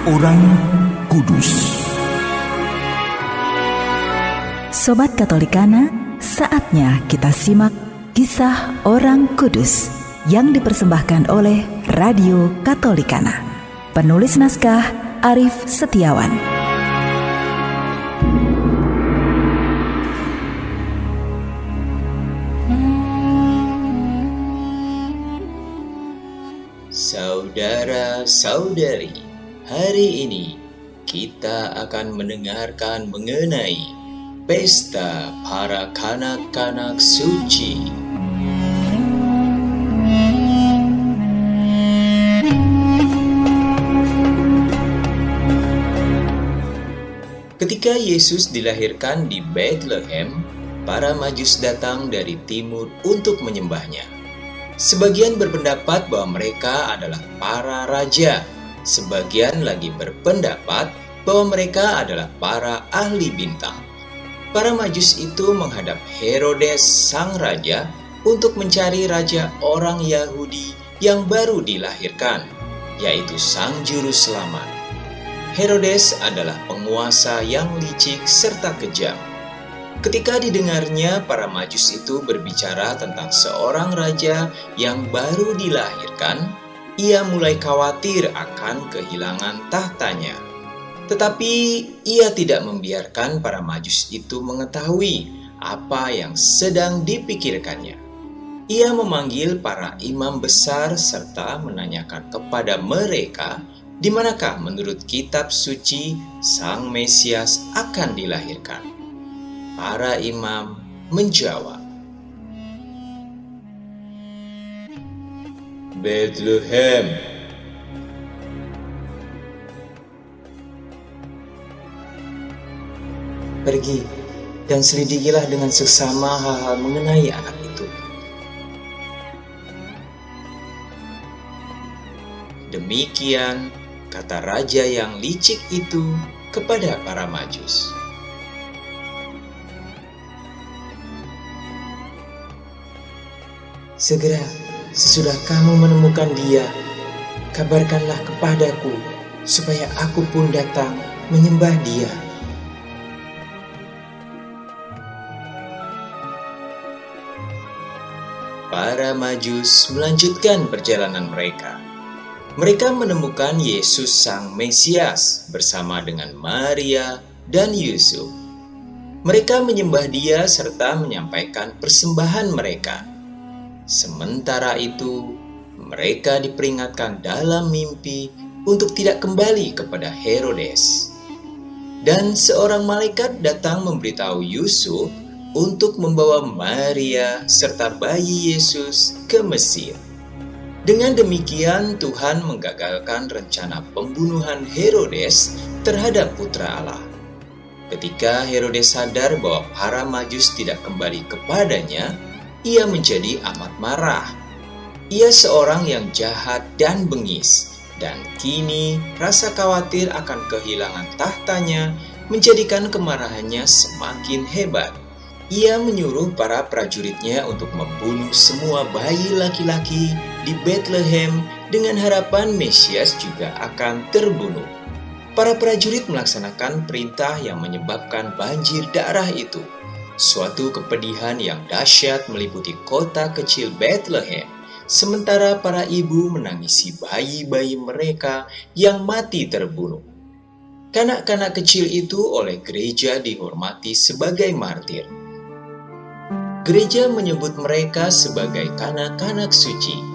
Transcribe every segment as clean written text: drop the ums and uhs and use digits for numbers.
Orang Kudus. Sobat Katolikana, saatnya kita simak kisah orang kudus yang dipersembahkan oleh Radio Katolikana. Penulis naskah Arif Setiawan. Saudara-saudari, hari ini kita akan mendengarkan mengenai pesta para kanak-kanak suci. Ketika Yesus dilahirkan di Bethlehem, para Majus datang dari timur untuk menyembahnya. Sebagian berpendapat bahwa mereka adalah para raja, sebagian lagi berpendapat bahwa mereka adalah para ahli bintang. Para Majus itu menghadap Herodes sang raja untuk mencari raja orang Yahudi yang baru dilahirkan, yaitu sang juru selamat. Herodes adalah penguasa yang licik serta kejam. Ketika didengarnya, para Majus itu berbicara tentang seorang raja yang baru dilahirkan, ia mulai khawatir akan kehilangan tahtanya. Tetapi ia tidak membiarkan para Majus itu mengetahui apa yang sedang dipikirkannya. Ia memanggil para imam besar serta menanyakan kepada mereka, di manakah menurut kitab suci Sang Mesias akan dilahirkan. Para imam menjawab, Bethlehem. Pergi dan selidikilah dengan seksama hal-hal mengenai anak itu. Demikian kata raja yang licik itu kepada para Majus. Segera sesudah kamu menemukan dia, kabarkanlah kepadaku supaya aku pun datang menyembah dia. Para Majus melanjutkan perjalanan mereka. Mereka menemukan Yesus Sang Mesias bersama dengan Maria dan Yusuf. Mereka menyembah dia serta menyampaikan persembahan mereka. Sementara itu, mereka diperingatkan dalam mimpi untuk tidak kembali kepada Herodes. Dan seorang malaikat datang memberitahu Yusuf untuk membawa Maria serta bayi Yesus ke Mesir. Dengan demikian, Tuhan menggagalkan rencana pembunuhan Herodes terhadap putra Allah. Ketika Herodes sadar bahwa para Majus tidak kembali kepadanya, ia menjadi amat marah. Ia seorang yang jahat dan bengis, dan kini rasa khawatir akan kehilangan tahtanya menjadikan kemarahannya semakin hebat. Ia menyuruh para prajuritnya untuk membunuh semua bayi laki-laki di Bethlehem dengan harapan Mesias juga akan terbunuh. Para prajurit melaksanakan perintah yang menyebabkan banjir darah itu. Suatu kepedihan yang dahsyat meliputi kota kecil Bethlehem, sementara para ibu menangisi bayi-bayi mereka yang mati terbunuh. Kanak-kanak kecil itu oleh gereja dihormati sebagai martir. Gereja menyebut mereka sebagai kanak-kanak suci.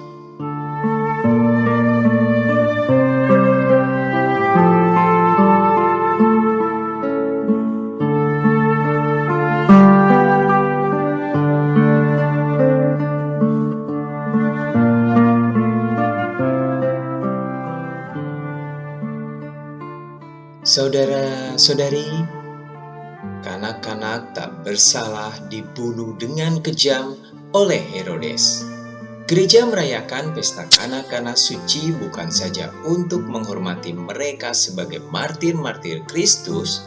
Saudara-saudari, kanak-kanak tak bersalah dibunuh dengan kejam oleh Herodes. Gereja merayakan pesta kanak-kanak suci bukan saja untuk menghormati mereka sebagai martir-martir Kristus,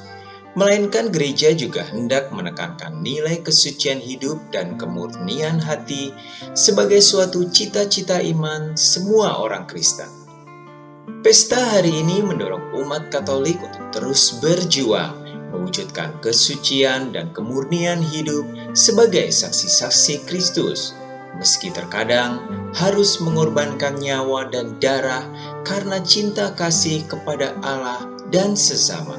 melainkan gereja juga hendak menekankan nilai kesucian hidup dan kemurnian hati sebagai suatu cita-cita iman semua orang Kristen. Pesta hari ini mendorong umat Katolik untuk terus berjuang, mewujudkan kesucian dan kemurnian hidup sebagai saksi-saksi Kristus, meski terkadang harus mengorbankan nyawa dan darah karena cinta kasih kepada Allah dan sesama.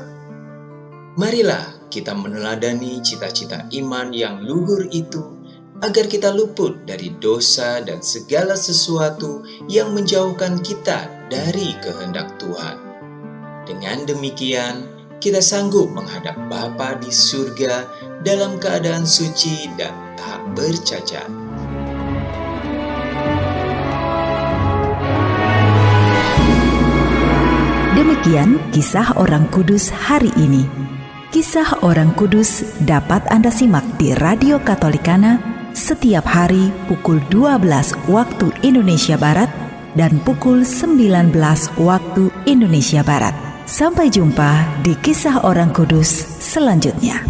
Marilah kita meneladani cita-cita iman yang luhur itu, agar kita luput dari dosa dan segala sesuatu yang menjauhkan kita dari kehendak Tuhan. Dengan demikian, kita sanggup menghadap Bapa di surga dalam keadaan suci dan tak bercacat. Demikian kisah orang kudus hari ini. Kisah orang kudus dapat Anda simak di Radio Katolikana setiap hari pukul 12 waktu Indonesia Barat dan pukul 19 waktu Indonesia Barat. Sampai jumpa di kisah orang kudus selanjutnya.